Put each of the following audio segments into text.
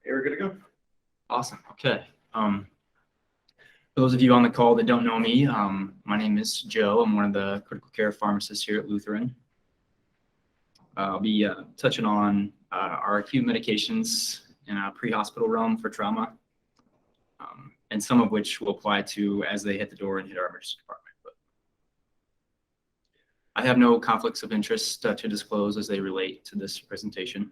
Okay, we're good to go. Awesome. Okay. For those of you on the call that don't know me, my name is Joe. I'm one of the critical care pharmacists here at Lutheran. I'll be touching on our acute medications in a pre-hospital realm for trauma, and some of which will apply to as they hit the door and hit our emergency department. But I have no conflicts of interest to disclose as they relate to this presentation.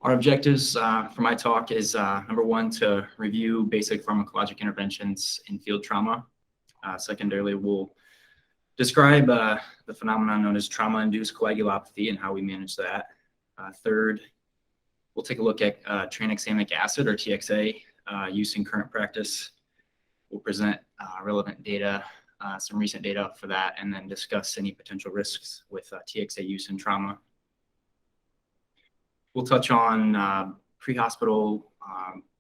Our objectives for my talk is number one, to review basic pharmacologic interventions in field trauma. Secondarily, we'll describe the phenomenon known as trauma-induced coagulopathy and how we manage that. Third, we'll take a look at tranexamic acid or TXA use in current practice. We'll present relevant data, some recent data for that, and then discuss any potential risks with TXA use in trauma. We'll touch on pre-hospital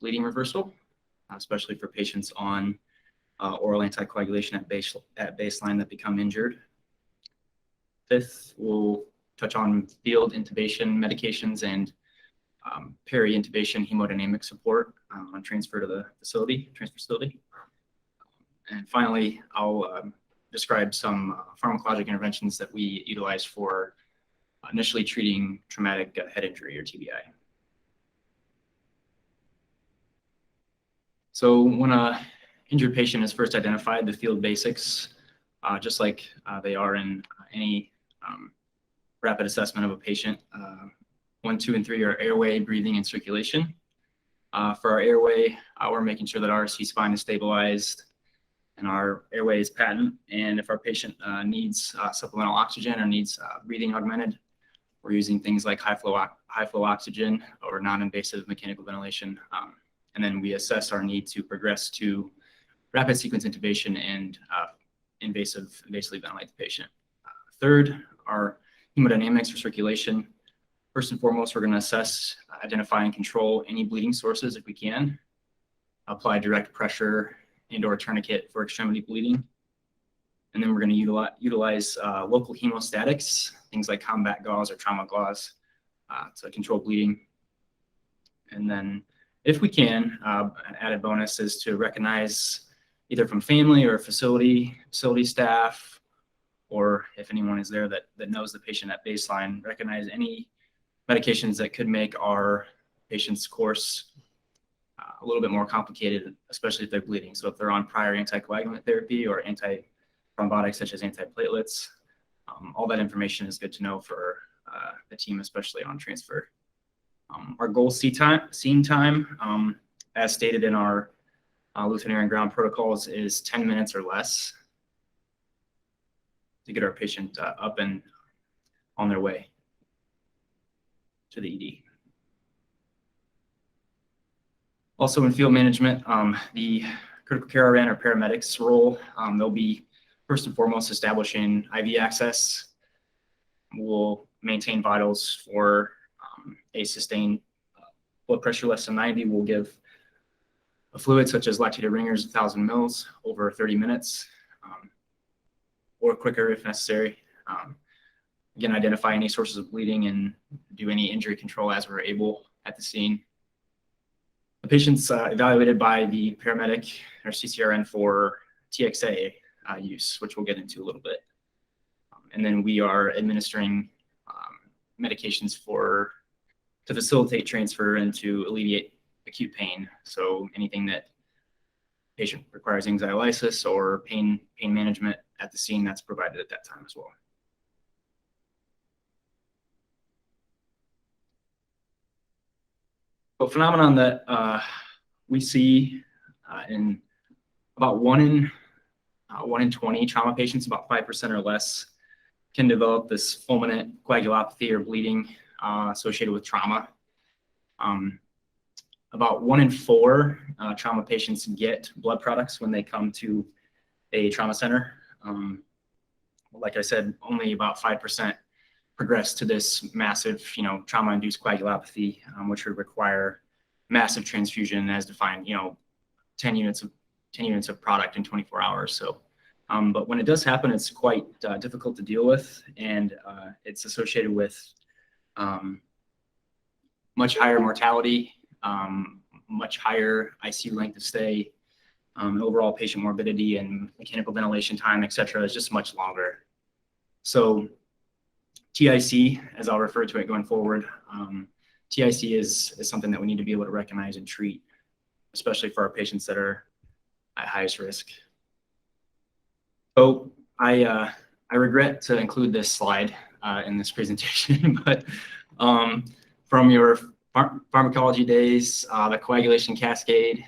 bleeding reversal, especially for patients on oral anticoagulation at baseline that become injured. Fifth, we'll touch on field intubation medications and peri-intubation hemodynamic support on transfer to the transfer facility. And finally, I'll describe some pharmacologic interventions that we utilize for initially treating traumatic head injury or TBI. So when an injured patient is first identified, the field basics, just like they are in any rapid assessment of a patient, 1, 2, and 3 are airway, breathing, and circulation. For our airway, we're making sure that our C-spine is stabilized and our airway is patent. And if our patient needs supplemental oxygen or needs breathing augmented, we're using things like high flow oxygen or non-invasive mechanical ventilation. And then we assess our need to progress to rapid sequence intubation and invasively ventilate the patient. Third, our hemodynamics or circulation. First and foremost, we're going to assess, identify, and control any bleeding sources if we can. Apply direct pressure and/or tourniquet for extremity bleeding. And then we're going to utilize local hemostatics, things like combat gauze or trauma gauze, to control bleeding. And then, if we can, an added bonus is to recognize either from family or facility staff, or if anyone is there that knows the patient at baseline, recognize any medications that could make our patient's course a little bit more complicated, especially if they're bleeding. So if they're on prior anticoagulant therapy or antithrombotics such as antiplatelets, all that information is good to know for the team, especially on transfer. Our goal scene time, as stated in our Lutheran Air and Ground protocols, is 10 minutes or less to get our patient up and on their way to the ED. Also in field management, the critical care RN or paramedics role, they'll be first and foremost establishing IV access. We'll maintain vitals for a sustained blood pressure less than 90. We'll give a fluid such as lactated ringers, 1,000 mils over 30 minutes, or quicker if necessary. Again, identify any sources of bleeding and do any injury control as we're able at the scene. The patient's evaluated by the paramedic or CCRN for TXA use, which we'll get into a little bit. And then we are administering medications to facilitate transfer and to alleviate acute pain. So anything that patient requires anxiolysis or pain management at the scene, that's provided at that time as well. A phenomenon that we see in about 1 in 20 trauma patients, about 5% or less, can develop this fulminant coagulopathy or bleeding associated with trauma. About 1 in 4 trauma patients get blood products when they come to a trauma center. Like I said, only about 5% progress to this massive, trauma-induced coagulopathy, which would require massive transfusion as defined, 10 units of product in 24 hours. So, but when it does happen, it's quite difficult to deal with, and it's associated with much higher mortality, much higher ICU length of stay, overall patient morbidity and mechanical ventilation time, et cetera, is just much longer. So TIC, as I'll refer to it going forward, TIC is something that we need to be able to recognize and treat, especially for our patients that are at highest risk. So I regret to include this slide in this presentation, but from your pharmacology days, the coagulation cascade,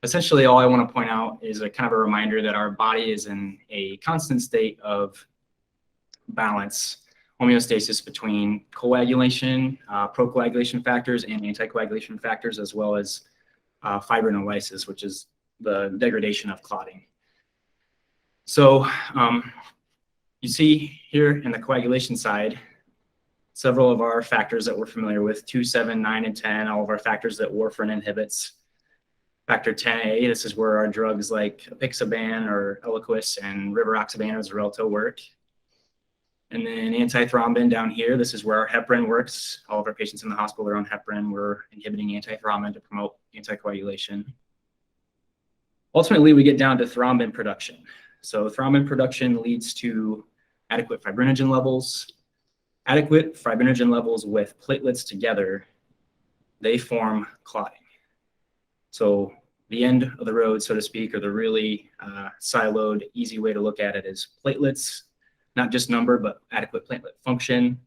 essentially all I want to point out is a kind of a reminder that our body is in a constant state of balance, homeostasis between coagulation, procoagulation factors, and anticoagulation factors, as well as fibrinolysis, which is the degradation of clotting. So you see here in the coagulation side, several of our factors that we're familiar with, 2, 7, 9, and 10, all of our factors that warfarin inhibits. Factor 10A, this is where our drugs like apixaban or Eliquis and rivaroxaban or Xarelto work. And then antithrombin down here, this is where our heparin works. All of our patients in the hospital are on heparin. We're inhibiting antithrombin to promote anticoagulation. Ultimately, we get down to thrombin production. So thrombin production leads to adequate fibrinogen levels. Adequate fibrinogen levels with platelets together, they form clotting. So the end of the road, so to speak, or the really siloed, easy way to look at it is platelets, not just number, but adequate platelet function,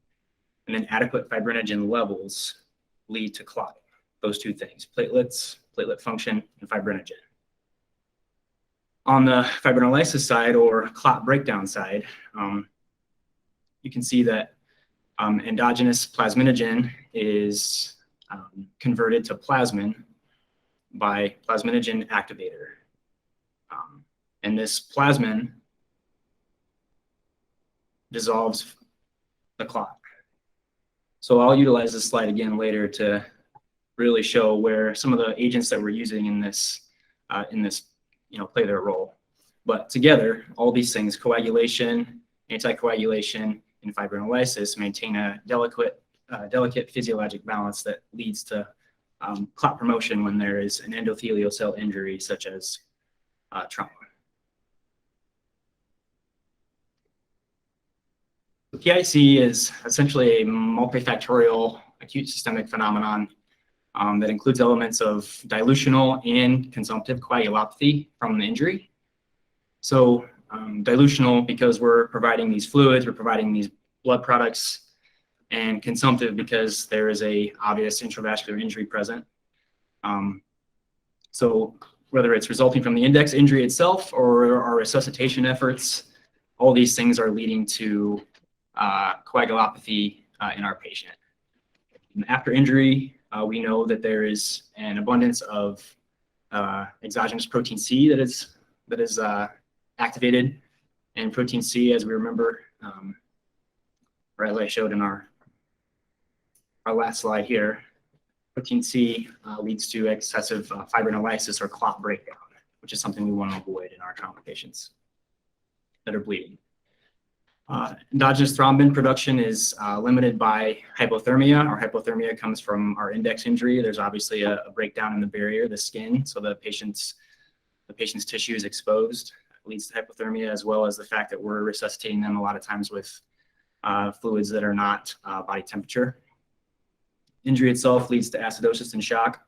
and then adequate fibrinogen levels lead to clotting. Those two things, platelets, platelet function, and fibrinogen. On the fibrinolysis side or clot breakdown side, you can see that endogenous plasminogen is converted to plasmin by plasminogen activator. And this plasmin dissolves the clot. So I'll utilize this slide again later to really show where some of the agents that we're using in this play their role. But together, all these things, coagulation, anticoagulation, and fibrinolysis, maintain a delicate physiologic balance that leads to clot promotion when there is an endothelial cell injury, such as trauma. PIC is essentially a multifactorial acute systemic phenomenon that includes elements of dilutional and consumptive coagulopathy from the injury. So dilutional because we're providing these fluids, we're providing these blood products, and consumptive because there is a obvious intravascular injury present. So whether it's resulting from the index injury itself or our resuscitation efforts, all these things are leading to coagulopathy in our patient. And after injury, we know that there is an abundance of exogenous protein C that is activated, and protein C, as we remember, right as I showed in our last slide here, protein C leads to excessive fibrinolysis or clot breakdown, which is something we want to avoid in our trauma patients that are bleeding. Endogenous thrombin production is limited by hypothermia. Our hypothermia comes from our index injury. There's obviously a breakdown in the barrier, the skin, so the patient's tissue is exposed. It leads to hypothermia, as well as the fact that we're resuscitating them a lot of times with fluids that are not body temperature. Injury itself leads to acidosis and shock.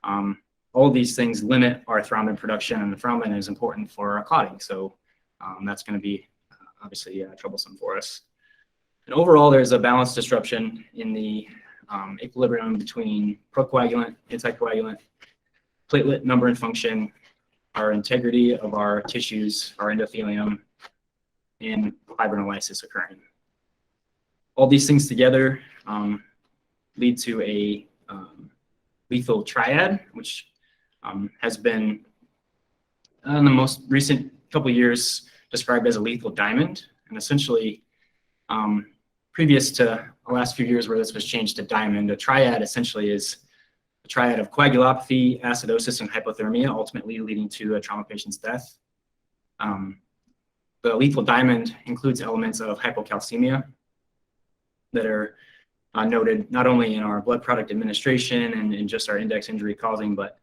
All of these things limit our thrombin production, and the thrombin is important for clotting. So that's going to be obviously troublesome for us. And overall, there's a balance disruption in the equilibrium between procoagulant, anticoagulant, platelet number and function, our integrity of our tissues, our endothelium, and fibrinolysis occurring. All these things together lead to a lethal triad, which has been in the most recent couple of years described as a lethal diamond. And essentially, previous to the last few years where this was changed to diamond, a triad essentially is a triad of coagulopathy, acidosis, and hypothermia, ultimately leading to a trauma patient's death. The lethal diamond includes elements of hypocalcemia that are noted not only in our blood product administration and in just our index injury causing, but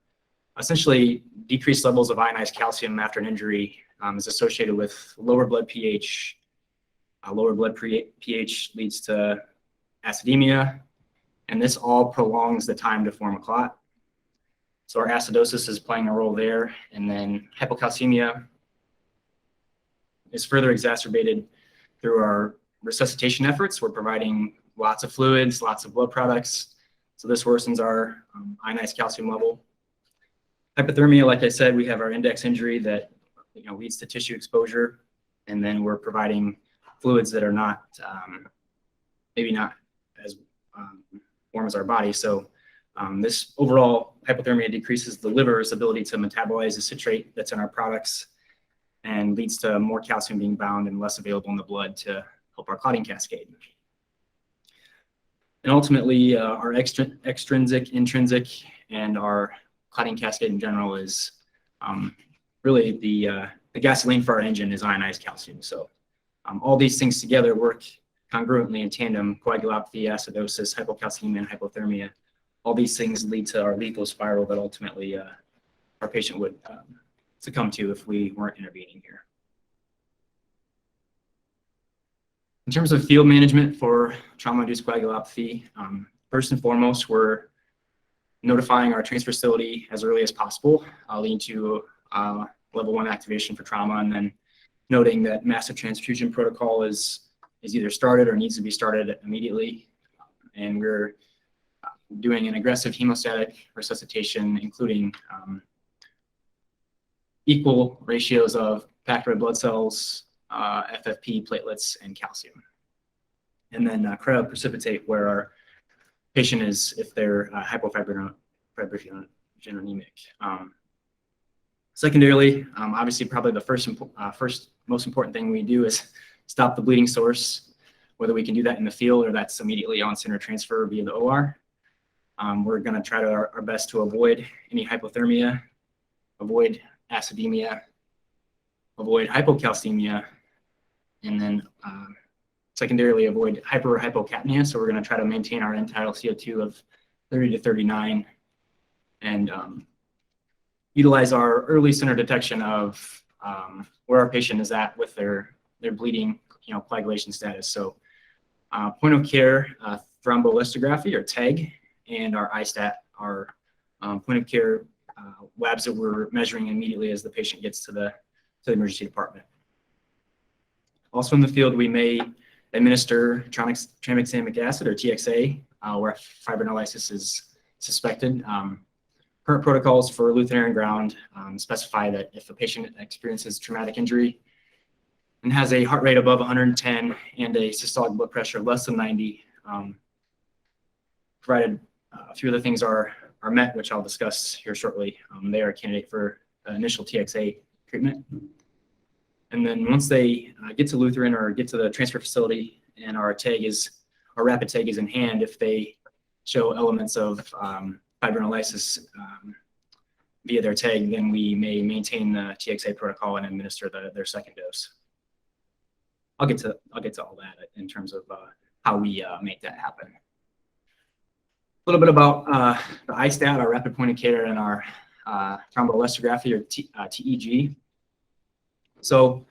essentially decreased levels of ionized calcium after an injury is associated with lower blood pH. Lower blood pH leads to acidemia, and this all prolongs the time to form a clot. So our acidosis is playing a role there, and then hypocalcemia is further exacerbated through our resuscitation efforts. We're providing lots of fluids, lots of blood products, so this worsens our ionized calcium level. Hypothermia, like I said, we have our index injury that leads to tissue exposure, and then we're providing fluids that are not maybe not as warm as our body. So this overall hypothermia decreases the liver's ability to metabolize the citrate that's in our products and leads to more calcium being bound and less available in the blood to help our clotting cascade. And ultimately, our extrinsic, intrinsic, and our clotting cascade in general is really the gasoline for our engine is ionized calcium. So all these things together work congruently in tandem: coagulopathy, acidosis, hypocalcemia, and hypothermia. All these things lead to our lethal spiral that ultimately our patient would succumb to if we weren't intervening here. In terms of field management for trauma-induced coagulopathy, first and foremost, we're notifying our transfer facility as early as possible, leading to level 1 activation for trauma, and then noting that massive transfusion protocol is either started or needs to be started immediately. And we're doing an aggressive hemostatic resuscitation, including equal ratios of packed red blood cells, FFP, platelets, and calcium. And then cryoprecipitate where our patient is if they're hypofibrinogenemic. Secondarily, obviously probably the first most important thing we do is stop the bleeding source, whether we can do that in the field or that's immediately on center transfer via the OR. We're going to try our best to avoid any hypothermia, avoid acidemia, avoid hypocalcemia, and then secondarily avoid hyper or hypocapnia. So we're going to try to maintain our end-tidal CO2 of 30 to 39 and utilize our early center detection of where our patient is at with their bleeding, coagulation status. So point of care thromboelastography or TEG, and our ISTAT, our point of care labs that we're measuring immediately as the patient gets to the emergency department. Also in the field, we may administer tranexamic acid or TXA where fibrinolysis is suspected. Current protocols for Lutheran and ground specify that if a patient experiences traumatic injury and has a heart rate above 110 and a systolic blood pressure less than 90, provided a few of the things are met, which I'll discuss here shortly, they are a candidate for initial TXA treatment. And then once they get to Lutheran or get to the transfer facility and our rapid TEG is in hand, if they show elements of fibrinolysis via their TEG, then we may maintain the TXA protocol and administer their second dose. I'll get to all that in terms of how we make that happen. A little bit about the ISTAT, our rapid point of care, and our thromboelastography or TEG. So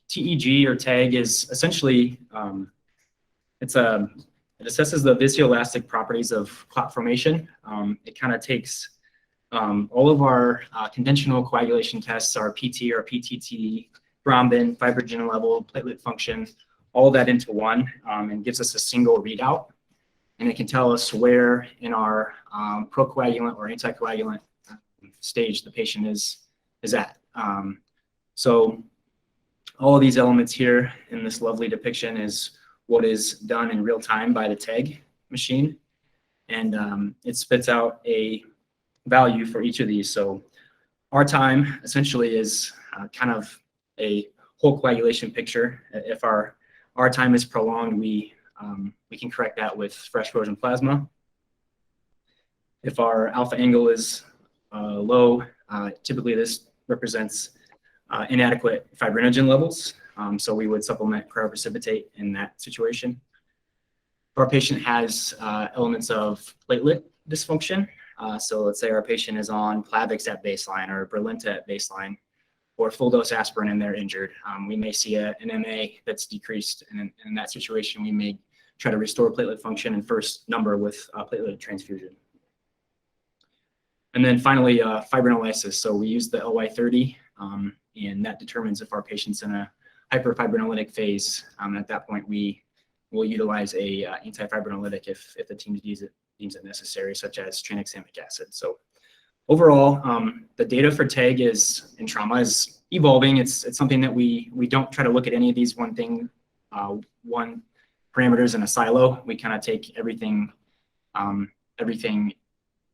TEG or TEG is essentially it assesses the viscoelastic properties of clot formation. It kind of takes all of our conventional coagulation tests, our PT or PTT, thrombin, fibrinogen level, platelet function, all that into one, and gives us a single readout. And it can tell us where in our procoagulant or anticoagulant stage the patient is at. So all of these elements here in this lovely depiction is what is done in real time by the TEG machine. And it spits out a value for each of these. So our time essentially is kind of a whole coagulation picture. If our time is prolonged, we can correct that with fresh frozen plasma. If our alpha angle is low, typically this represents inadequate fibrinogen levels. So we would supplement cryoprecipitate in that situation. our patient has elements of platelet dysfunction, so let's say our patient is on Plavix at baseline or Brilinta at baseline, or full dose aspirin and they're injured, we may see an MA that's decreased. And in that situation, we may try to restore platelet function and first number with platelet transfusion. And then finally, fibrinolysis. So we use the LY30, and that determines if our patient's in a hyperfibrinolytic phase. At that point, we will utilize a antifibrinolytic if the team deems it necessary, such as tranexamic acid. So overall, the data for TEG in trauma is evolving. It's something that we don't try to look at any of these one parameters in a silo. We kind of take everything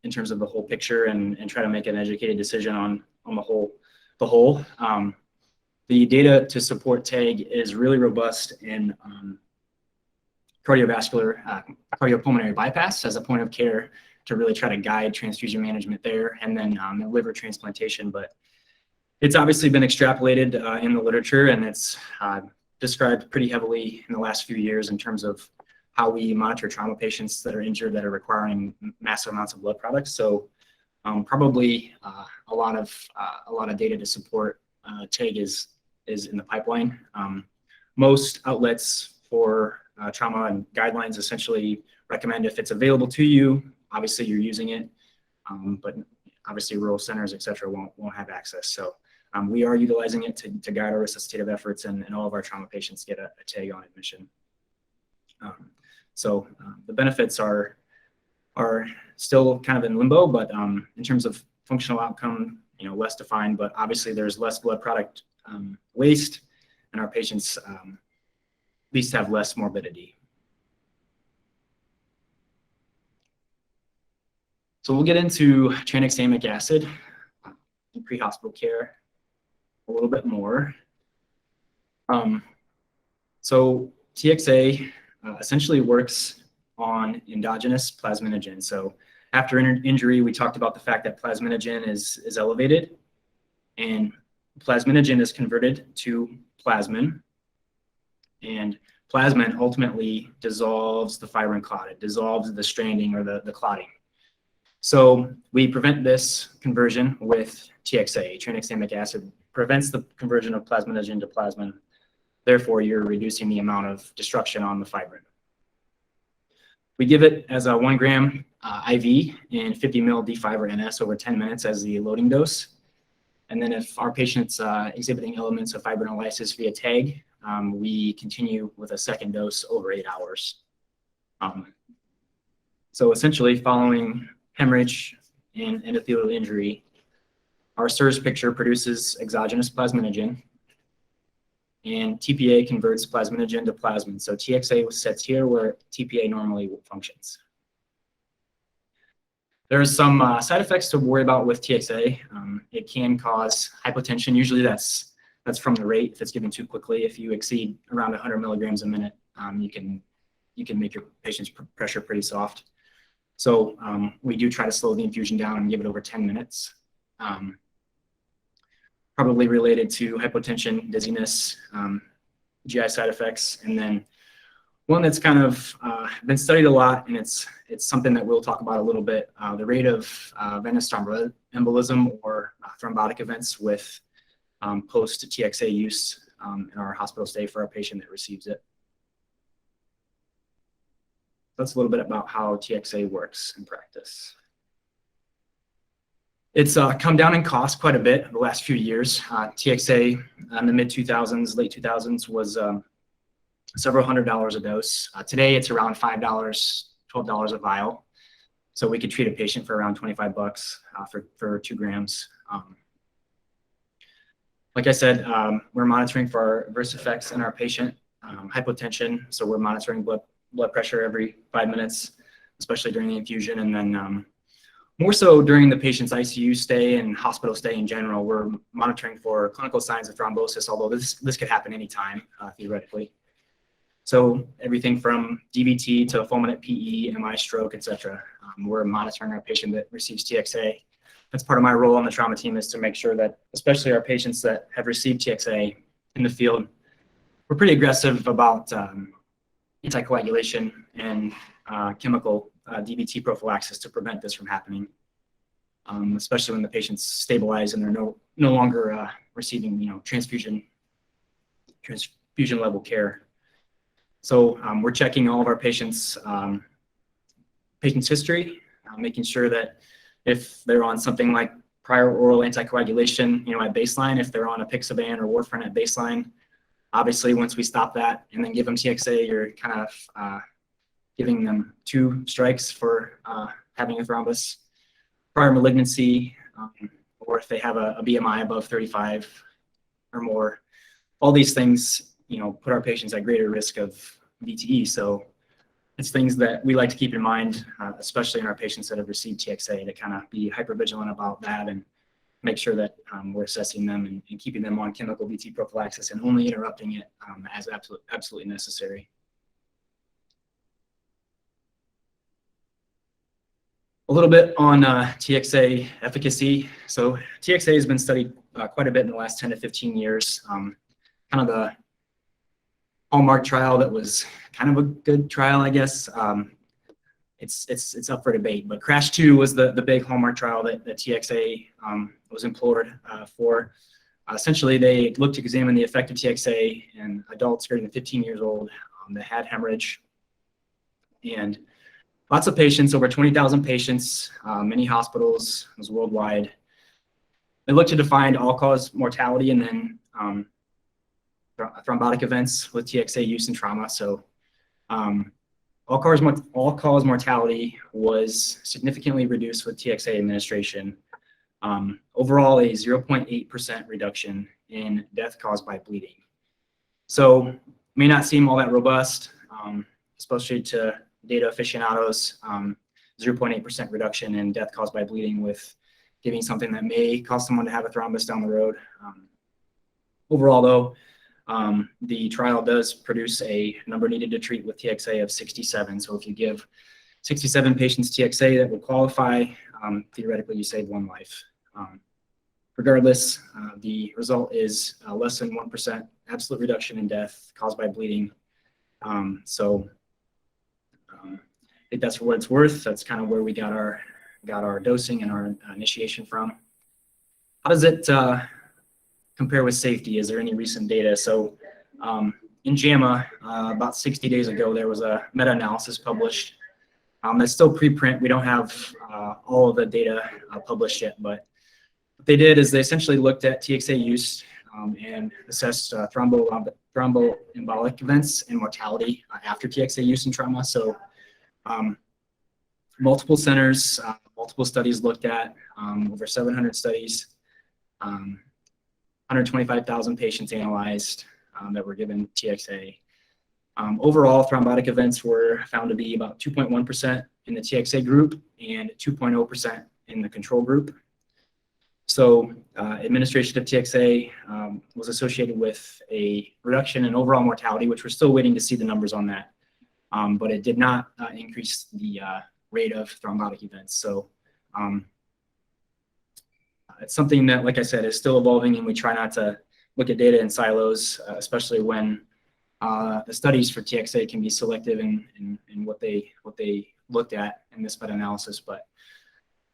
in terms of the whole picture and try to make an educated decision on the whole. The data to support TEG is really robust in cardiopulmonary bypass as a point of care to really try to guide transfusion management there, and then liver transplantation. But it's obviously been extrapolated in the literature, and it's described pretty heavily in the last few years in terms of how we monitor trauma patients that are injured that are requiring massive amounts of blood products. So probably a lot of data to support TEG is in the pipeline. Most outlets for trauma and guidelines essentially recommend if it's available to you, obviously you're using it, but obviously rural centers, et cetera, won't have access. So we are utilizing it to guide our resuscitative efforts, and all of our trauma patients get a TEG on admission. So the benefits are still kind of in limbo, but in terms of functional outcome, less defined, but obviously there's less blood product waste, and our patients at least have less morbidity. So we'll get into tranexamic acid in pre-hospital care a little bit more. So TXA essentially works on endogenous plasminogen. So after injury, we talked about the fact that plasminogen is elevated, and plasminogen is converted to plasmin, and plasmin ultimately dissolves the fibrin clot. It dissolves the stranding or the clotting. So we prevent this conversion with TXA. Tranexamic acid prevents the conversion of plasminogen to plasmin. Therefore, you're reducing the amount of destruction on the fibrin. We give it as a 1 gram IV in 50 ml D5 or NS over 10 minutes as the loading dose. And then if our patient's exhibiting elements of fibrinolysis via TEG, we continue with a second dose over 8 hours. So essentially, following hemorrhage and endothelial injury, our SIRS picture produces exogenous plasminogen, and TPA converts plasminogen to plasmin. So TXA sets here where TPA normally functions. There are some side effects to worry about with TXA. It can cause hypotension. Usually that's from the rate if it's given too quickly. If you exceed around 100 milligrams a minute, you can make your patient's pressure pretty soft. So we do try to slow the infusion down and give it over 10 minutes. Probably related to hypotension, dizziness, GI side effects, and then one that's kind of been studied a lot, and it's something that we'll talk about a little bit, the rate of venous thromboembolism or thrombotic events with post-TXA use in our hospital stay for our patient that receives it. That's a little bit about how TXA works in practice. It's come down in cost quite a bit the last few years. TXA in the mid-2000s, late 2000s was several $100s a dose. Today it's around $5, $12 a vial. So we could treat a patient for around 25 bucks for 2 grams. Like I said, we're monitoring for our adverse effects in our patient, hypotension. So we're monitoring blood pressure every 5 minutes, especially during the infusion. And then more so during the patient's ICU stay and hospital stay in general, we're monitoring for clinical signs of thrombosis, although this could happen anytime, theoretically. So everything from DVT to fulminant PE, MI, stroke, etc. We're monitoring our patient that receives TXA. That's part of my role on the trauma team, is to make sure that, especially our patients that have received TXA in the field, we're pretty aggressive about anticoagulation and chemical DVT prophylaxis to prevent this from happening, especially when the patient's stabilized and they're no longer receiving transfusion level care. So we're checking all of our patients' history, making sure that if they're on something like prior oral anticoagulation, at baseline, if they're on apixaban or warfarin at baseline, obviously once we stop that and then give them TXA, you're kind of giving them 2 strikes for having a thrombus. Prior malignancy, or if they have a BMI above 35 or more, all these things, put our patients at greater risk of VTE. So it's things that we like to keep in mind, especially in our patients that have received TXA, to kind of be hypervigilant about that and make sure that we're assessing them and keeping them on chemical VT prophylaxis and only interrupting it as absolutely necessary. A little bit on TXA efficacy. So TXA has been studied quite a bit in the last 10 to 15 years. Kind of the hallmark trial that was kind of a good trial, I guess. It's up for debate, but CRASH 2 was the big hallmark trial that TXA was implored for. Essentially, they looked to examine the effect of TXA in adults greater than 15 years old that had hemorrhage. And lots of patients, over 20,000 patients, many hospitals, it was worldwide. They looked to define all-cause mortality and then thrombotic events with TXA use and trauma. So all-cause mortality was significantly reduced with TXA administration. Overall, a 0.8% reduction in death caused by bleeding. So may not seem all that robust, especially to data aficionados, 0.8% reduction in death caused by bleeding with giving something that may cause someone to have a thrombus down the road. Overall, though, the trial does produce a number needed to treat with TXA of 67. So if you give 67 patients TXA that would qualify, theoretically you save 1 life. Regardless, the result is less than 1% absolute reduction in death caused by bleeding. I think that's for what it's worth. That's kind of where we got our dosing and our initiation from. How does it compare with safety? Is there any recent data? So in JAMA, about 60 days ago, there was a meta-analysis published. That's still preprint. We don't have all of the data published yet, but what they did is they essentially looked at TXA use and assessed thromboembolic events and mortality after TXA use and trauma. So multiple centers, multiple studies looked at, over 700 studies, 125,000 patients analyzed that were given TXA. Overall, thrombotic events were found to be about 2.1% in the TXA group and 2.0% in the control group. So administration of TXA was associated with a reduction in overall mortality, which we're still waiting to see the numbers on that. But it did not increase the rate of thrombotic events. So it's something that, like I said, is still evolving, and we try not to look at data in silos, especially when the studies for TXA can be selective in what they looked at in this meta-analysis. But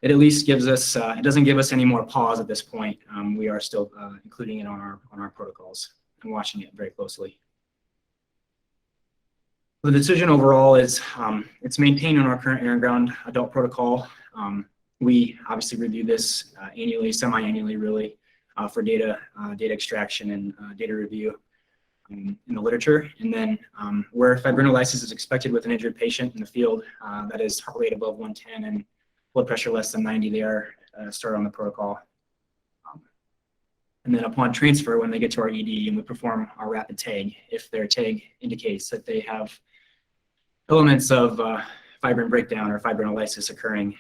it at least gives us, it doesn't give us any more pause at this point. We are still including it on our protocols and watching it very closely. The decision overall is it's maintained in our current air and ground adult protocol. We obviously review this annually, semi-annually really, for data extraction and data review in the literature. And then where fibrinolysis is expected with an injured patient in the field, that is heart rate above 110 and blood pressure less than 90, they are started on the protocol. And then upon transfer, when they get to our ED and we perform our rapid TAG, if their TAG indicates that they have elements of fibrin breakdown or fibrinolysis occurring,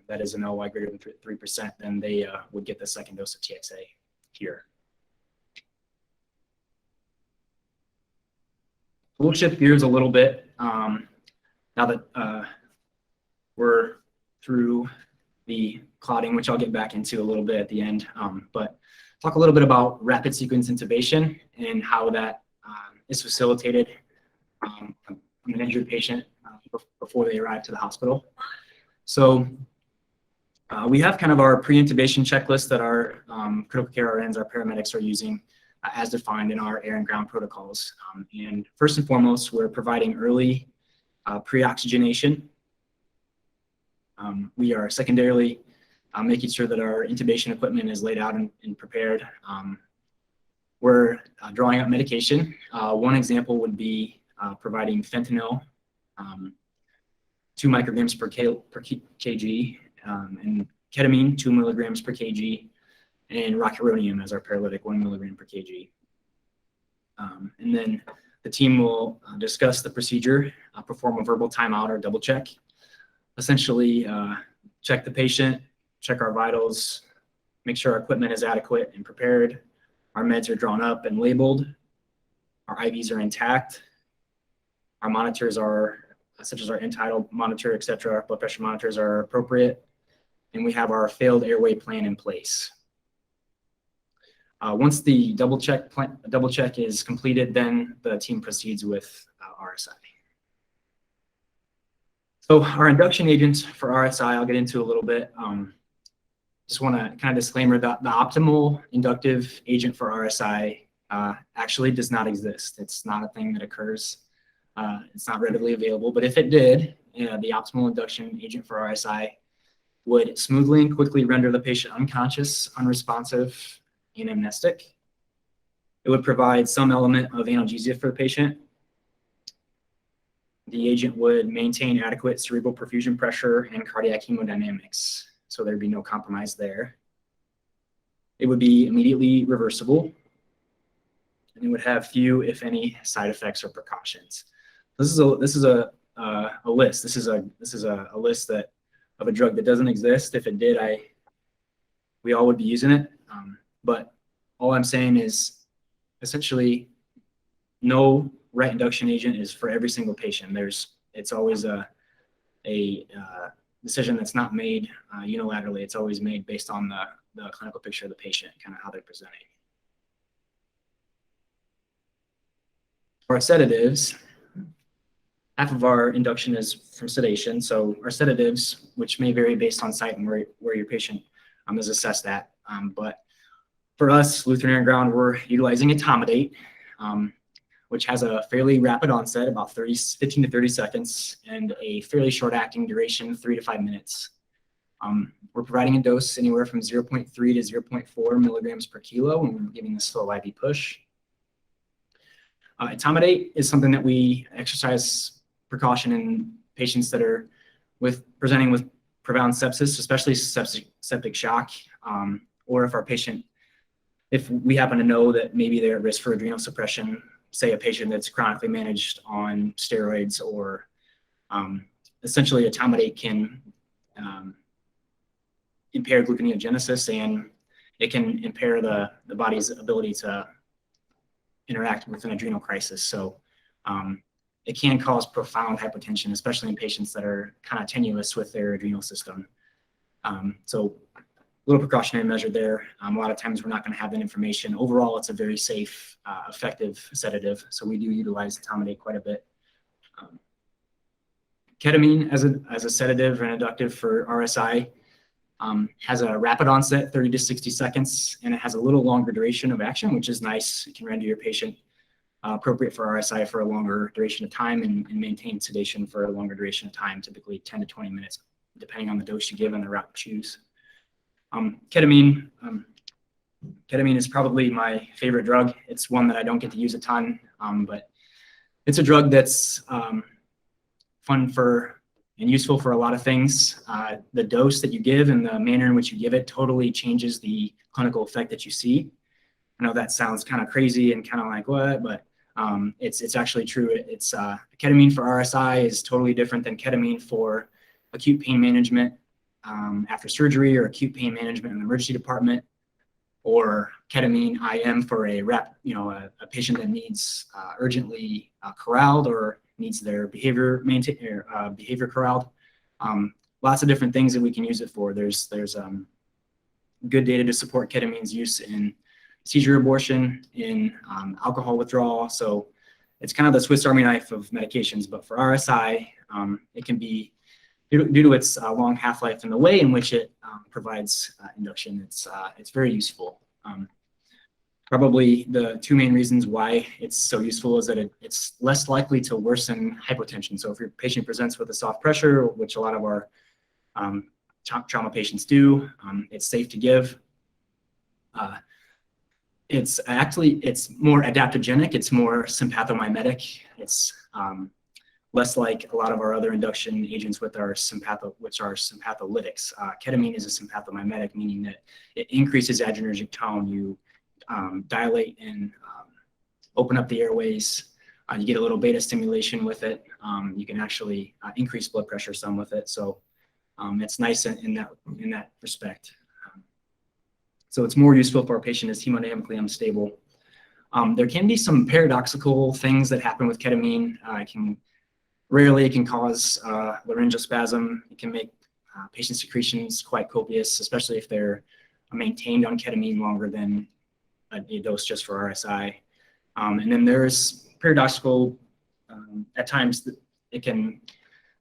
that is an LY greater than 3%, then they would get the second dose of TXA here. We'll shift gears a little bit now that we're through the clotting, which I'll get back into a little bit at the end, but talk a little bit about rapid sequence intubation and how that is facilitated an injured patient before they arrive to the hospital. So we have kind of our pre-intubation checklist that our critical care RNs, our paramedics are using as defined in our air and ground protocols. And first and foremost, we're providing early pre-oxygenation. We are secondarily making sure that our intubation equipment is laid out and prepared. We're drawing up medication. One example would be providing fentanyl, 2 micrograms per kg, and ketamine, 2 milligrams per kg, and rocuronium as our paralytic, 1 milligram per kg. And then the team will discuss the procedure, perform a verbal timeout or double check, essentially check the patient, check our vitals, make sure our equipment is adequate and prepared, our meds are drawn up and labeled, our IVs are intact, our monitors are, such as our end-tidal monitor, etc., our blood pressure monitors are appropriate, and we have our failed airway plan in place. Once the double check is completed, then the team proceeds with RSI. So our induction agents for RSI, I'll get into a little bit. Just want to kind of disclaimer that the optimal inductive agent for RSI actually does not exist. It's not a thing that occurs. It's not readily available, but if it did, the optimal induction agent for RSI would smoothly and quickly render the patient unconscious, unresponsive, and amnestic. It would provide some element of analgesia for the patient. The agent would maintain adequate cerebral perfusion pressure and cardiac hemodynamics, so there'd be no compromise there. It would be immediately reversible, and it would have few, if any, side effects or precautions. This is a list. This is a list that of a drug that doesn't exist. If it did, we all would be using it. But all I'm saying is, essentially, no right induction agent is for every single patient. It's always a decision that's not made unilaterally. It's always made based on the clinical picture of the patient, kind of how they're presenting. For our sedatives, half of our induction is from sedation. So our sedatives, which may vary based on site and where your patient is assessed at. But for us, Lutheran Air and Ground, we're utilizing etomidate, which has a fairly rapid onset, about 15 to 30 seconds, and a fairly short acting duration, 3 to 5 minutes. We're providing a dose anywhere from 0.3 to 0.4 milligrams per kilo, and we're giving this slow IV push. Etomidate is something that we exercise precaution in patients that are presenting with profound sepsis, especially septic shock, or if we happen to know that maybe they're at risk for adrenal suppression, say a patient that's chronically managed on steroids, or essentially etomidate can impair gluconeogenesis, and it can impair the body's ability to interact with an adrenal crisis. So it can cause profound hypertension, especially in patients that are kind of tenuous with their adrenal system. So a little precautionary measure there. A lot of times we're not going to have that information. Overall, it's a very safe, effective sedative. So we do utilize etomidate quite a bit. Ketamine as a sedative and inductive for RSI has a rapid onset, 30 to 60 seconds, and it has a little longer duration of action, which is nice. It can render your patient appropriate for RSI for a longer duration of time and maintain sedation for a longer duration of time, typically 10 to 20 minutes, depending on the dose you give and the route you choose. Ketamine is probably my favorite drug. It's one that I don't get to use a ton, but it's a drug that's fun for and useful for a lot of things. The dose that you give and the manner in which you give it totally changes the clinical effect that you see. I know that sounds kind of crazy and kind of like what, but it's actually true. It's ketamine for RSI is totally different than ketamine for acute pain management after surgery, or acute pain management in the emergency department, or ketamine IM for a patient that needs urgently corralled or needs their behavior corralled. Lots of different things that we can use it for. There's good data to support ketamine's use in seizure abortion, in alcohol withdrawal. So it's kind of the Swiss Army knife of medications, but for RSI, it can be, due to its long half-life and the way in which it provides induction, it's very useful. Probably the two main reasons why it's so useful is that it's less likely to worsen hypotension. So if your patient presents with a soft pressure, which a lot of our trauma patients do, it's safe to give. It's more adaptogenic, it's more sympathomimetic, it's less like a lot of our other induction agents which are sympatholytics. Ketamine is a sympathomimetic, meaning that it increases adrenergic tone. You dilate and open up the airways. You get a little beta stimulation with it. You can actually increase blood pressure some with it. So it's nice in that respect. So it's more useful for a patient is hemodynamically unstable. There can be some paradoxical things that happen with ketamine. Rarely it can cause laryngeal spasm. It can make patient secretions quite copious, especially if they're maintained on ketamine longer than a dose just for RSI. And then there's paradoxical, at times it can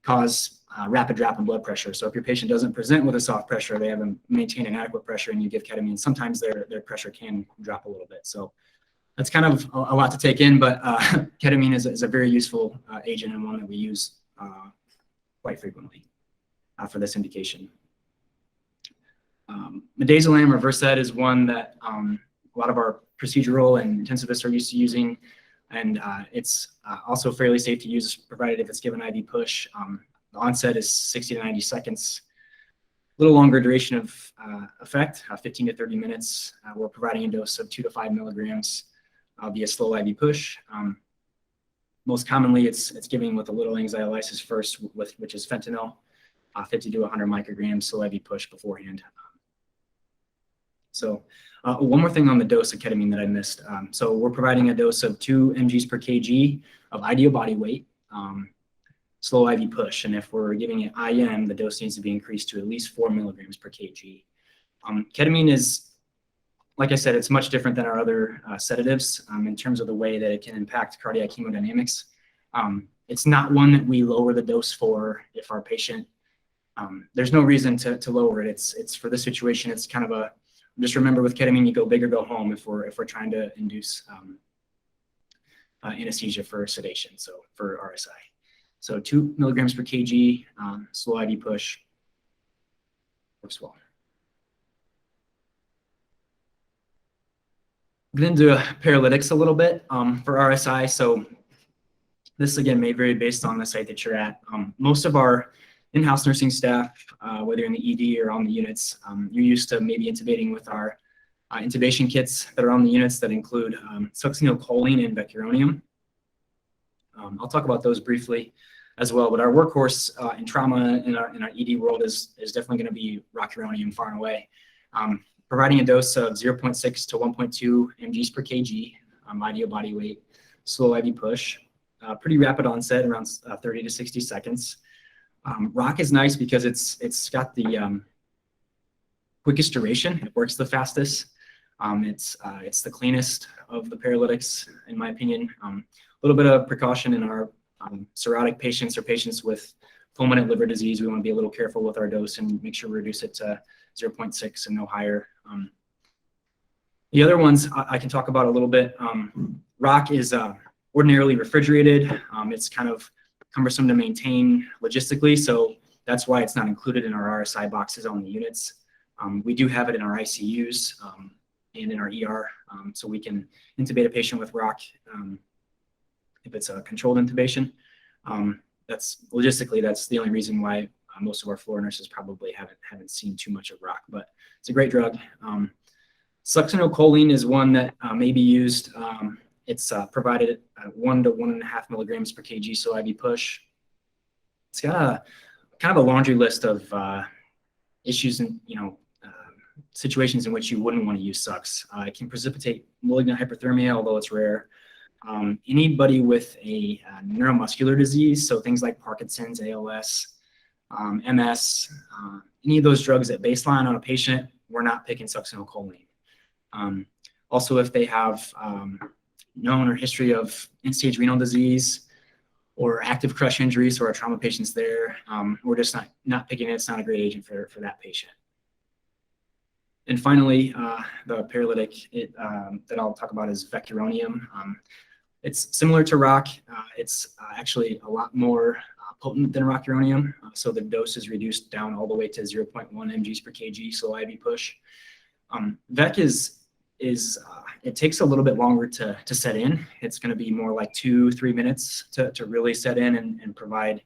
cause rapid drop in blood pressure. So if your patient doesn't present with a soft pressure, they haven't maintained an adequate pressure and you give ketamine, sometimes their pressure can drop a little bit. So that's kind of a lot to take in, but ketamine is a very useful agent and one that we use quite frequently for this indication. Midazolam or Versed is one that a lot of our procedural and intensivists are used to using, and it's also fairly safe to use, provided if it's given IV push. The onset is 60 to 90 seconds, a little longer duration of effect, 15 to 30 minutes. We're providing a dose of 2 to 5 milligrams via slow IV push. Most commonly, it's giving with a little anxiolysis first, which is fentanyl, 50 to 100 micrograms, slow IV push beforehand. So one more thing on the dose of ketamine that I missed. So we're providing a dose of 2 mgs per kg of ideal body weight, slow IV push. And if we're giving it IM, the dose needs to be increased to at least 4 milligrams per kg. Ketamine is, like I said, it's much different than our other sedatives in terms of the way that it can impact cardiac hemodynamics. It's not one that we lower the dose for if our patient, there's no reason to lower it. It's for this situation, it's kind of a, just remember with ketamine, you go big or go home if we're trying to induce anesthesia for sedation, so for RSI. So 2 milligrams per kg, slow IV push, works well. Get into paralytics a little bit for RSI. So this again may vary based on the site that you're at. Most of our in-house nursing staff, whether you're in the ED or on the units, you're used to maybe intubating with our intubation kits that are on the units that include succinylcholine and vecuronium. I'll talk about those briefly as well, but our workhorse in trauma in our ED world is definitely going to be rocuronium far and away. Providing a dose of 0.6 to 1.2 mgs per kg, ideal body weight, slow IV push, pretty rapid onset, around 30 to 60 seconds. Rock is nice because it's got the quickest duration. It works the fastest. It's the cleanest of the paralytics, in my opinion. A little bit of precaution in our cirrhotic patients or patients with fulminant liver disease. We want to be a little careful with our dose and make sure we reduce it to 0.6 and no higher. The other ones I can talk about a little bit. Rock is ordinarily refrigerated. It's kind of cumbersome to maintain logistically, so that's why it's not included in our RSI boxes on the units. We do have it in our ICUs and in our ER, so we can intubate a patient with rock if it's a controlled intubation. That's logistically, that's the only reason why most of our floor nurses probably haven't seen too much of rock, but it's a great drug. Succinylcholine is one that may be used. It's provided at 1 to 1.5 milligrams per kg, so IV push. It's got kind of a laundry list of issues and situations in which you wouldn't want to use sucks. It can precipitate malignant hyperthermia, although it's rare. Anybody with a neuromuscular disease, so things like Parkinson's, ALS, MS, any of those drugs at baseline on a patient, we're not picking succinylcholine. Also, if they have known or history of end-stage renal disease or active crush injury, so our trauma patients there, we're just not picking it. It's not a great agent for that patient. And finally, the paralytic that I'll talk about is vecuronium. It's similar to rock. It's actually a lot more potent than rocuronium. So the dose is reduced down all the way to 0.1 mg per kg, so IV push. VEC it takes a little bit longer to set in. It's going to be more like 2-3 minutes to really set in and provide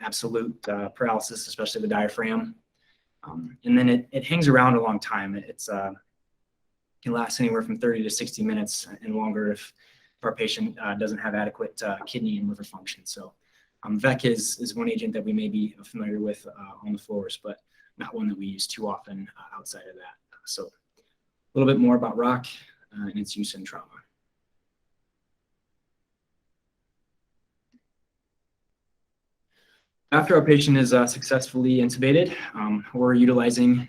absolute paralysis, especially the diaphragm. And then it hangs around a long time. It can last anywhere from 30 to 60 minutes and longer if our patient doesn't have adequate kidney and liver function. So VEC is one agent that we may be familiar with on the floors, but not one that we use too often outside of that. So a little bit more about rock and its use in trauma. After our patient is successfully intubated, we're utilizing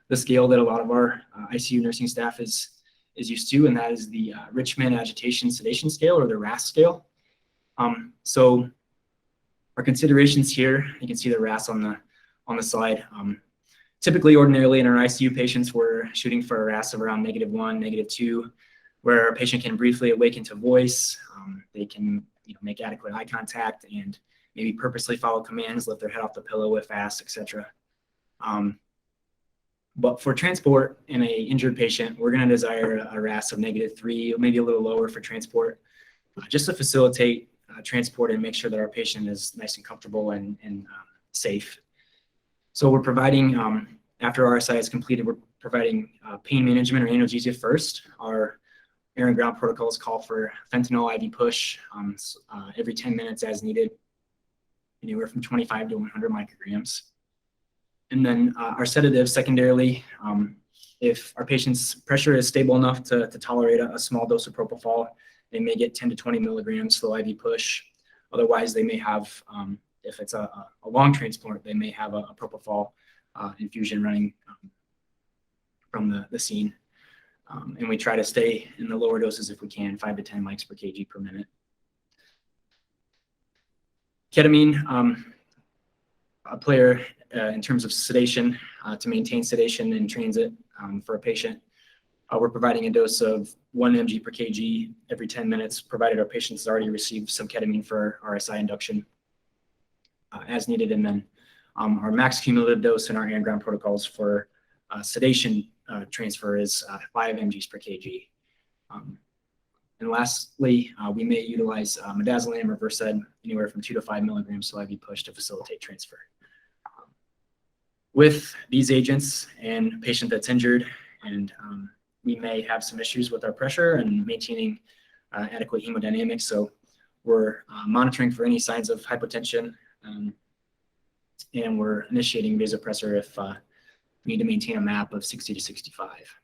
the scale that a lot of our ICU nursing staff is used to, and that is the Richmond Agitation Sedation Scale, or the RASS scale. So our considerations here, you can see the RASS on the slide. Typically, ordinarily in our ICU patients, we're shooting for a RASS of around -1, -2, where a patient can briefly awaken to voice. They can make adequate eye contact and maybe purposely follow commands, lift their head off the pillow if asked, etc. But for transport in an injured patient, we're going to desire a RASS of -3, or maybe a little lower for transport, just to facilitate transport and make sure that our patient is nice and comfortable and safe. So we're providing, after RSI is completed, we're providing pain management or analgesia first. Our air and ground protocols call for fentanyl IV push every 10 minutes as needed, anywhere from 25 to 100 micrograms. And then our sedatives secondarily, if our patient's pressure is stable enough to tolerate a small dose of propofol, they may get 10 to 20 milligrams slow IV push. Otherwise, they may have, if it's a long transport, they may have a propofol infusion running from the scene. And we try to stay in the lower doses if we can, 5 to 10 mics per kg per minute. Ketamine, a player in terms of sedation, to maintain sedation in transit for a patient. We're providing a dose of 1 mg per kg every 10 minutes, provided our patient has already received some ketamine for RSI induction as needed. And then our max cumulative dose in our air and ground protocols for sedation transfer is 5 mg per kg. And lastly, we may utilize midazolam or Versed, anywhere from 2 to 5 milligrams slow IV push to facilitate transfer. With these agents and a patient that's injured, and we may have some issues with our pressure and maintaining adequate hemodynamics. So we're monitoring for any signs of hypotension, and we're initiating vasopressor if we need to maintain a MAP of 60 to 65.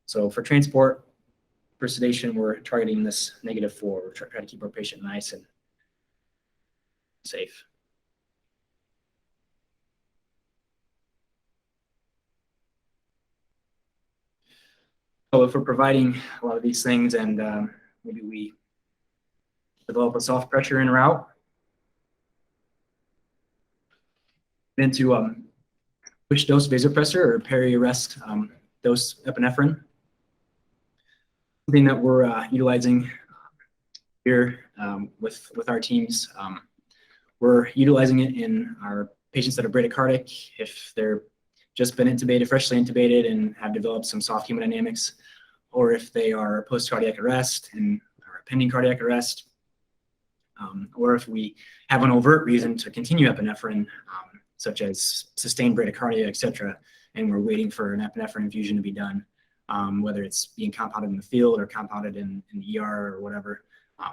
So for transport, for sedation, we're targeting this -4. We're trying to keep our patient nice and safe. So if we're providing a lot of these things and maybe we develop a soft pressure en route, then to push dose vasopressor or peri-arrest dose epinephrine. Something that we're utilizing here with our teams. We're utilizing it in our patients that are bradycardic, if they're just been intubated, freshly intubated, and have developed some soft hemodynamics, or if they are post-cardiac arrest and are pending cardiac arrest, or if we have an overt reason to continue epinephrine, such as sustained bradycardia, etc., and we're waiting for an epinephrine infusion to be done, whether it's being compounded in the field or compounded in the ER or whatever,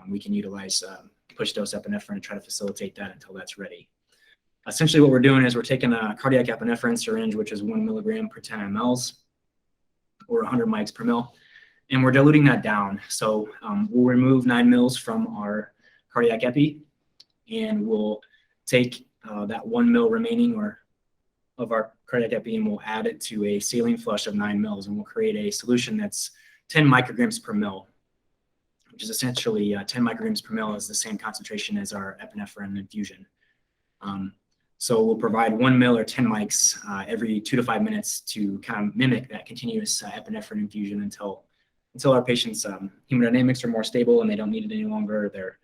we can utilize push dose epinephrine and try to facilitate that until that's ready. Essentially what we're doing is we're taking a cardiac epinephrine syringe, which is 1 milligram per 10 mLs, or 100 mics per mil, and we're diluting that down. So we'll remove 9 mils from our cardiac epi, and we'll take that 1 mil remaining of our cardiac epi, and we'll add it to a saline flush of 9 mils, and we'll create a solution that's 10 micrograms per mil. which is essentially 10 micrograms per mil, is the same concentration as our epinephrine infusion. So we'll provide 1 mil or 10 mics every 2 to 5 minutes to kind of mimic that continuous epinephrine infusion until our patients' hemodynamics are more stable and they don't need it any longer. They're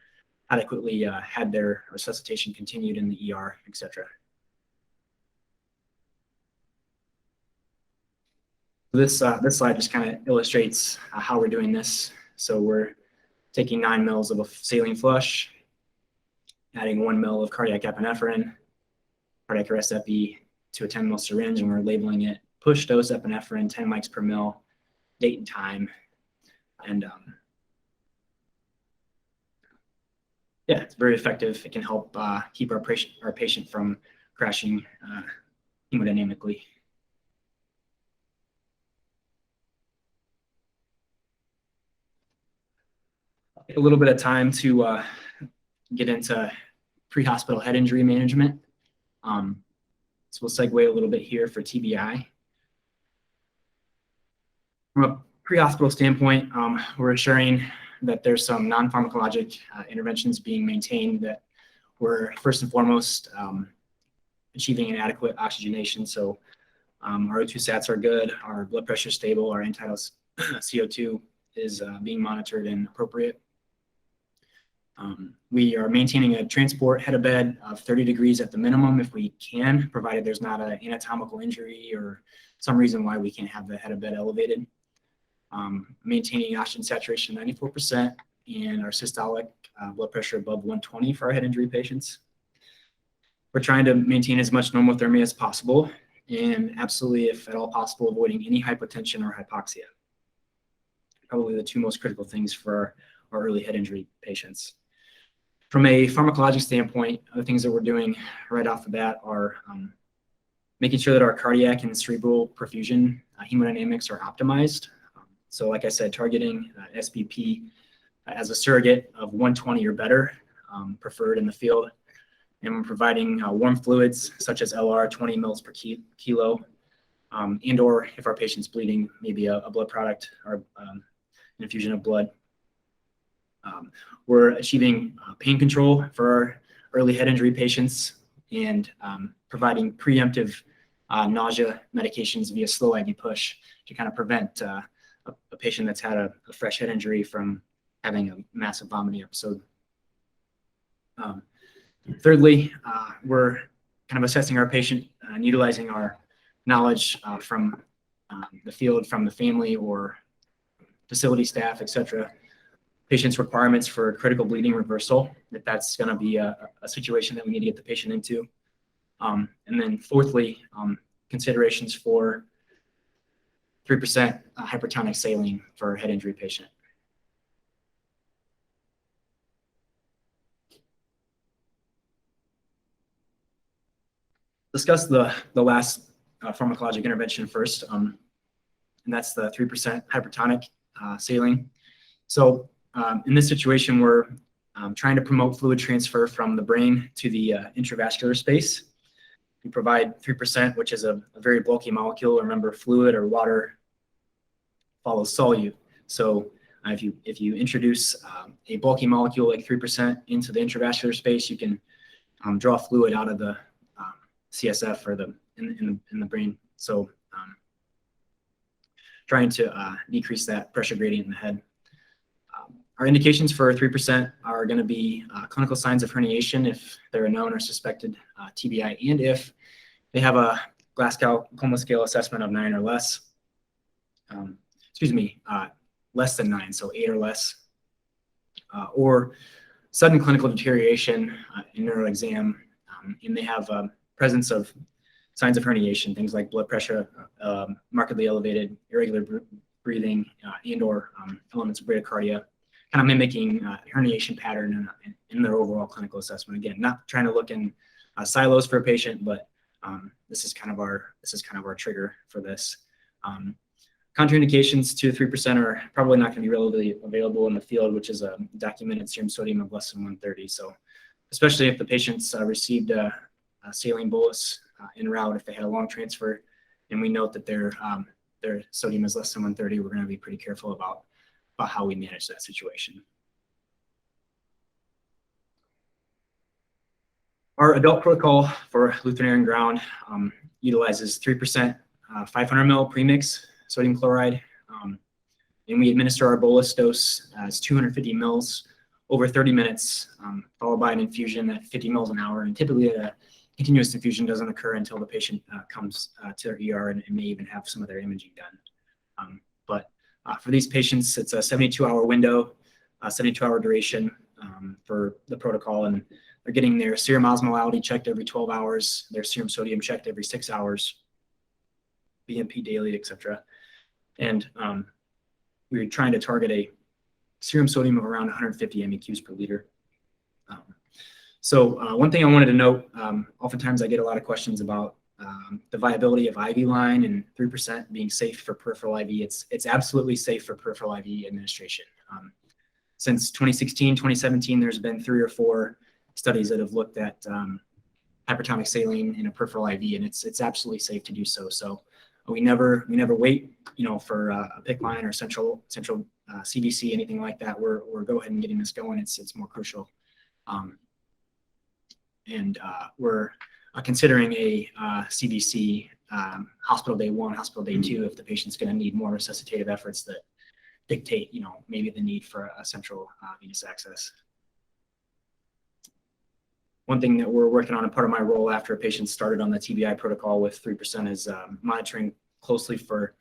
adequately had their resuscitation continued in the ER, etc. This slide just kind of illustrates how we're doing this. So we're taking 9 mils of a saline flush, adding 1 mil of cardiac epinephrine, cardiac arrest epi to a 10 mil syringe, and we're labeling it push dose epinephrine, 10 mics per mil, date and time. And yeah, it's very effective. It can help keep our patient from crashing hemodynamically. Take a little bit of time to get into pre-hospital head injury management. So we'll segue a little bit here for TBI. From a pre-hospital standpoint, we're assuring that there's some non-pharmacologic interventions being maintained, that we're first and foremost achieving an adequate oxygenation. So our O2 sats are good, our blood pressure is stable, our end-tidal CO2 is being monitored and appropriate. We are maintaining a transport head of bed of 30 degrees at the minimum if we can, provided there's not an anatomical injury or some reason why we can't have the head of bed elevated. Maintaining oxygen saturation 94% and our systolic blood pressure above 120 for our head injury patients. We're trying to maintain as much normothermia as possible, and absolutely, if at all possible, avoiding any hypotension or hypoxia. Probably the two most critical things for our early head injury patients. From a pharmacologic standpoint, the things that we're doing right off the bat are making sure that our cardiac and cerebral perfusion hemodynamics are optimized. So like I said, targeting SBP as a surrogate of 120 or better, preferred in the field. And we're providing warm fluids such as LR 20 mils per kilo, and or if our patient's bleeding, maybe a blood product or an infusion of blood. We're achieving pain control for our early head injury patients and providing preemptive nausea medications via slow IV push to kind of prevent a patient that's had a fresh head injury from having a massive vomiting episode. Thirdly, we're kind of assessing our patient and utilizing our knowledge from the field, from the family or facility staff, etc. Patient's requirements for critical bleeding reversal, if that's going to be a situation that we need to get the patient into. And then fourthly, considerations for 3% hypertonic saline for a head injury patient. Discuss the last pharmacologic intervention first, and that's the 3% hypertonic saline. So in this situation, we're trying to promote fluid transfer from the brain to the intravascular space. We provide 3%, which is a very bulky molecule. Remember, fluid or water follows solute. So if you introduce a bulky molecule like 3% into the intravascular space, you can draw fluid out of the CSF or in the brain. So trying to decrease that pressure gradient in the head. Our indications for 3% are going to be clinical signs of herniation if they're a known or suspected TBI, and if they have a Glasgow Coma Scale assessment of 9 or less. Less than 9, so 8 or less. Or sudden clinical deterioration in neural exam, and they have presence of signs of herniation, things like blood pressure markedly elevated, irregular breathing, and or elements of bradycardia, kind of mimicking herniation pattern in their overall clinical assessment. Again, not trying to look in silos for a patient, but this is kind of our trigger for this. Contraindications to 3% are probably not going to be readily available in the field, which is a documented serum sodium of less than 130. So, especially if the patients received a saline bolus en route, if they had a long transfer, and we note that their sodium is less than 130, we're going to be pretty careful about how we manage that situation. Our adult protocol for Lutheran ground utilizes 3% 500 ml premix sodium chloride, and we administer our bolus dose as 250 mils over 30 minutes, followed by an infusion at 50 mils an hour. And typically, a continuous infusion doesn't occur until the patient comes to their ER and may even have some of their imaging done. But for these patients, it's a 72-hour window, 72-hour duration for the protocol, and they're getting their serum osmolality checked every 12 hours, their serum sodium checked every 6 hours, BMP daily, etc. And we're trying to target a serum sodium of around 150 MEQs per liter. So one thing I wanted to note, oftentimes I get a lot of questions about the viability of IV line and 3% being safe for peripheral IV. It's absolutely safe for peripheral IV administration. Since 2016, 2017, there's been 3 or 4 studies that have looked at hypertonic saline in a peripheral IV, and it's absolutely safe to do so. So we never wait, for a PICC line or central CBC, anything like that. We're go ahead and getting this going. It's more crucial, and we're considering a CBC hospital day 1, hospital day 2 if the patient's going to need more resuscitative efforts that dictate, maybe the need for a central venous access. One thing that we're working on, a part of my role after a patient started on the TBI protocol with 3% is monitoring closely for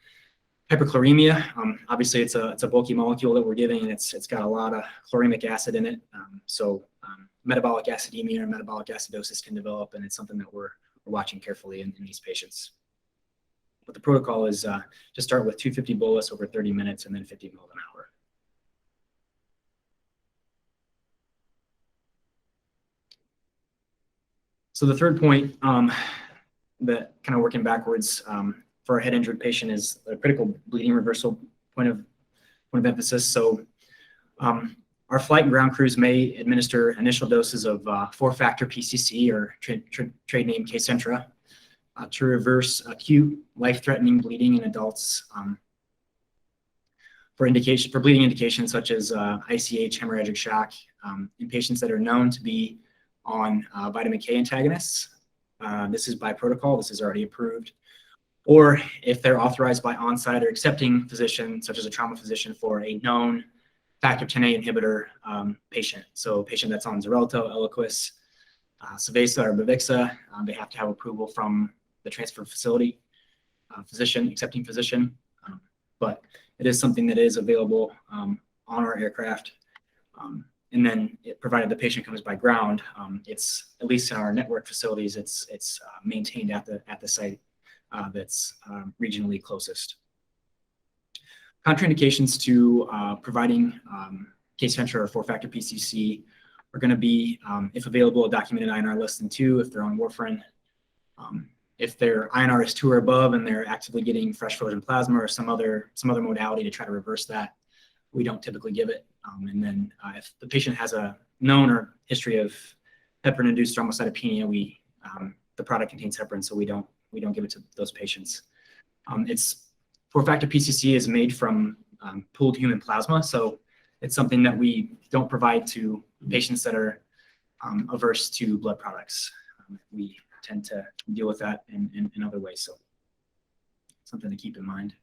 hyperchloremia. Obviously, it's a bulky molecule that we're giving, and it's got a lot of chloremic acid in it. So metabolic acidemia or metabolic acidosis can develop, and it's something that we're watching carefully in these patients. But the protocol is to start with 250 bolus over 30 minutes and then 50 ml an hour. So the third point, that kind of working backwards for a head injured patient, is a critical bleeding reversal point of emphasis. So our flight and ground crews may administer initial doses of 4-factor PCC, or trade name Kcentra, to reverse acute life-threatening bleeding in adults for bleeding indications such as ICH, hemorrhagic shock, in patients that are known to be on vitamin K antagonists. This is by protocol. This is already approved. Or if they're authorized by on-site or accepting physician, such as a trauma physician, for a known factor 10A inhibitor patient. So a patient that's on Xarelto, Eliquis, Savesa, or Bavixa, they have to have approval from the transfer facility accepting physician. But it is something that is available on our aircraft. And then, provided the patient comes by ground, it's, at least in our network facilities, it's maintained at the site that's regionally closest. Contraindications to providing Kcentra or 4-factor PCC are going to be, if available, a documented INR less than 2 if they're on warfarin. If their INR is 2 or above and they're actively getting fresh frozen plasma or some other modality to try to reverse that, we don't typically give it. And then if the patient has a known or history of heparin-induced thrombocytopenia, the product contains heparin, so we don't give it to those patients. It's 4-factor PCC is made from pooled human plasma, so it's something that we don't provide to patients that are averse to blood products. We tend to deal with that in other ways, so something to keep in mind.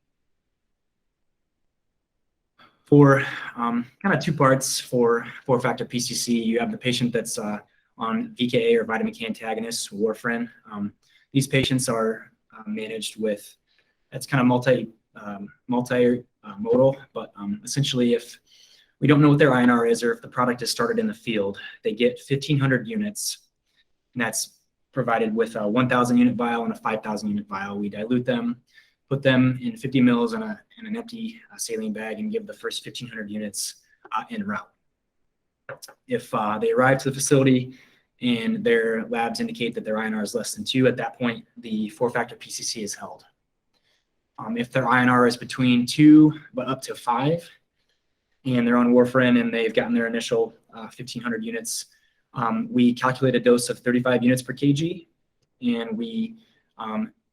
For kind of 2 parts for 4-factor PCC, you have the patient that's on VKA or vitamin K antagonists, warfarin. These patients are managed with, it's kind of multimodal, but essentially if we don't know what their INR is or if the product is started in the field, they get 1,500 units, and that's provided with a 1,000 unit vial and a 5,000 unit vial. We dilute them, put them in 50 mils in an empty saline bag, and give the first 1,500 units en route. If they arrive to the facility and their labs indicate that their INR is less than 2, at that point, the 4-factor PCC is held. If their INR is between 2 but up to 5, and they're on warfarin and they've gotten their initial 1,500 units, we calculate a dose of 35 units per kg, and we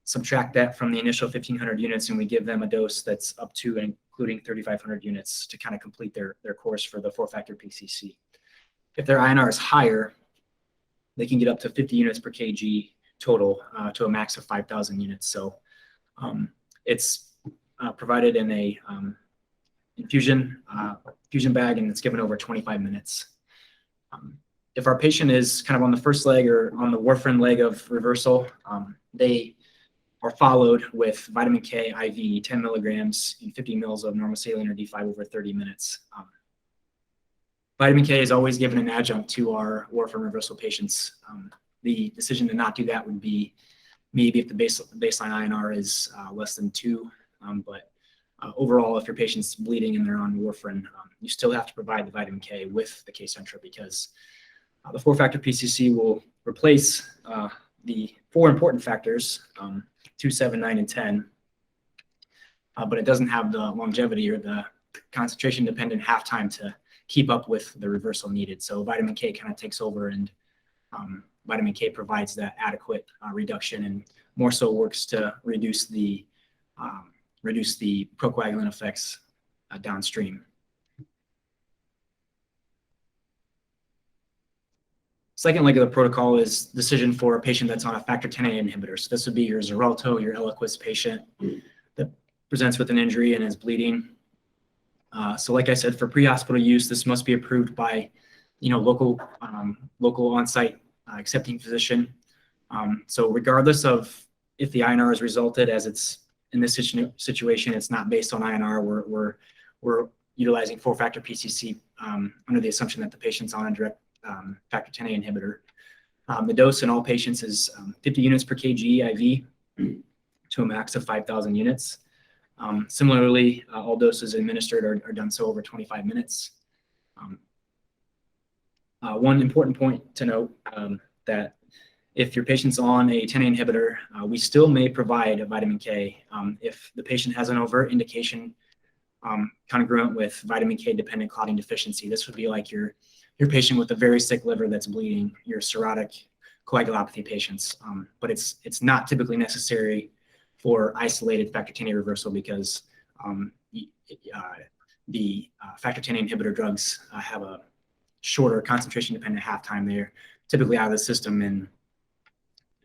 subtract that from the initial 1,500 units, and we give them a dose that's up to and including 3,500 units to kind of complete their course for the 4-factor PCC. If their INR is higher, they can get up to 50 units per kg total to a max of 5,000 units. So it's provided in a infusion bag, and it's given over 25 minutes. If our patient is kind of on the first leg or on the warfarin leg of reversal, they are followed with vitamin K IV, 10 milligrams and 50 mils of normal saline or D5 over 30 minutes. Vitamin K is always given an adjunct to our warfarin reversal patients. The decision to not do that would be maybe if the baseline INR is less than 2, but overall, if your patient's bleeding and they're on warfarin, you still have to provide the vitamin K with the K-Centra, because the 4-factor PCC will replace the 4 important factors, 2, 7, 9, and 10, but it doesn't have the longevity or the concentration-dependent half-time to keep up with the reversal needed. So vitamin K kind of takes over, and vitamin K provides that adequate reduction, and more so works to reduce the procoagulant effects downstream. Second leg of the protocol is decision for a patient that's on a factor Xa inhibitor. So this would be your Xarelto, your Eliquis patient that presents with an injury and is bleeding. So like I said, for pre-hospital use, this must be approved by, local on-site accepting physician. So regardless of if the INR is resulted, as it's in this situation, it's not based on INR. We're utilizing 4-factor PCC under the assumption that the patient's on a direct factor Xa inhibitor. The dose in all patients is 50 units per kg IV to a max of 5,000 units. Similarly, all doses administered are done so over 25 minutes. One important point to note that if your patient's on a 10A inhibitor, we still may provide a vitamin K if the patient has an overt indication congruent with vitamin K dependent clotting deficiency. This would be like your patient with a very sick liver that's bleeding, your cirrhotic coagulopathy patients. But it's not typically necessary for isolated factor Xa reversal, because the factor Xa inhibitor drugs have a shorter concentration dependent half-time. They're typically out of the system, and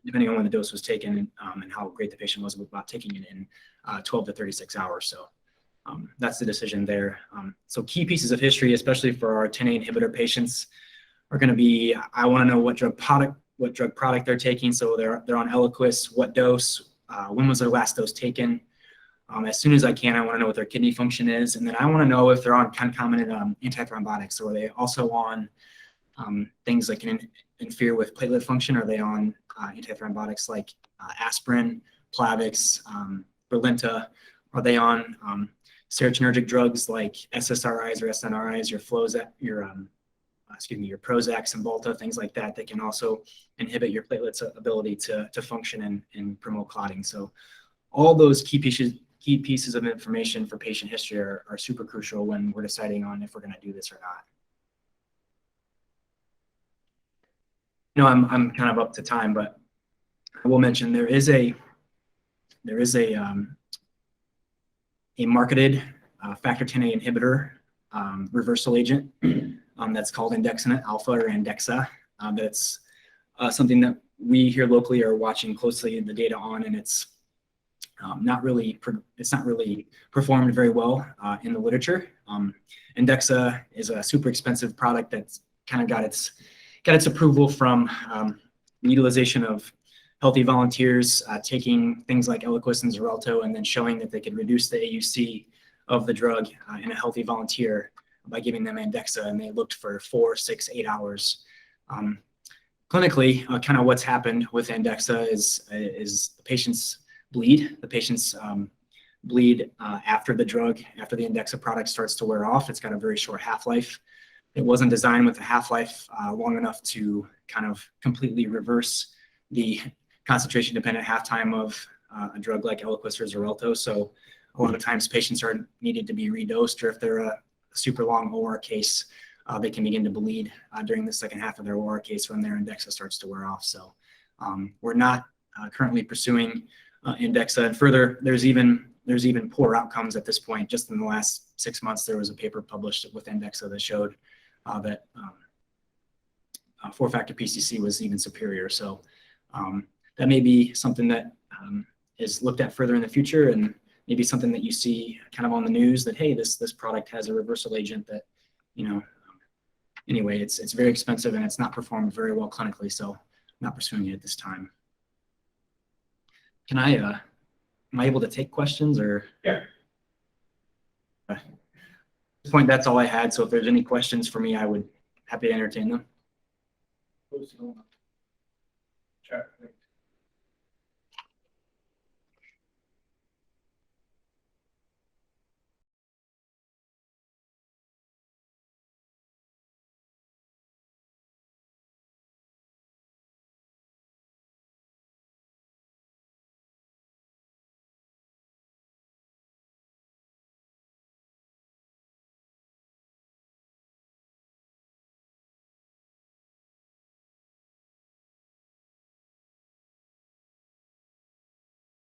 depending on when the dose was taken and how great the patient was about taking it in 12 to 36 hours. So that's the decision there. So key pieces of history, especially for our 10A inhibitor patients, are going to be, I want to know what drug product they're taking. So they're on Eliquis, what dose, when was their last dose taken. As soon as I can, I want to know what their kidney function is. And then I want to know if they're on concomitant antithrombotics, or are they also on things that can interfere with platelet function? Are they on antithrombotics like aspirin, Plavix, Brilinta? Are they on serotonergic drugs like SSRIs or SNRIs, your Prozac, Cymbalta, things like that can also inhibit your platelets' ability to function and promote clotting. So all those key pieces of information for patient history are super crucial when we're deciding on if we're going to do this or not. I'm kind of up to time, but I will mention there is a marketed factor Xa inhibitor reversal agent that's called Andexanet Alpha or Andexa. That's something that we here locally are watching closely the data on, and it's not really performed very well in the literature. Andexa is a super expensive product that's kind of got its approval from utilization of healthy volunteers taking things like Eliquis and Xarelto, and then showing that they could reduce the AUC of the drug in a healthy volunteer by giving them Andexa, and they looked for 4, 6, 8 hours. Clinically, kind of what's happened with Andexa is the patients bleed. The patients bleed after the Andexa product starts to wear off. It's got a very short half-life. It wasn't designed with a half-life long enough to kind of completely reverse the concentration-dependent half-time of a drug like Eliquis or Xarelto. So a lot of times patients are needed to be redosed, or if they're a super long OR case, they can begin to bleed during the second half of their OR case when their Andexa starts to wear off. So we're not currently pursuing Andexa. And further, there's even poor outcomes at this point. Just in the last 6 months, there was a paper published with Andexa that showed that 4-factor PCC was even superior. So that may be something that is looked at further in the future, and maybe something that you see kind of on the news that, hey, this product has a reversal agent that, anyway, it's very expensive and it's not performed very well clinically, so I'm not pursuing it at this time. Am I able to take questions or? Yeah. At this point, that's all I had. So if there's any questions for me, I would happy to entertain them. Chat.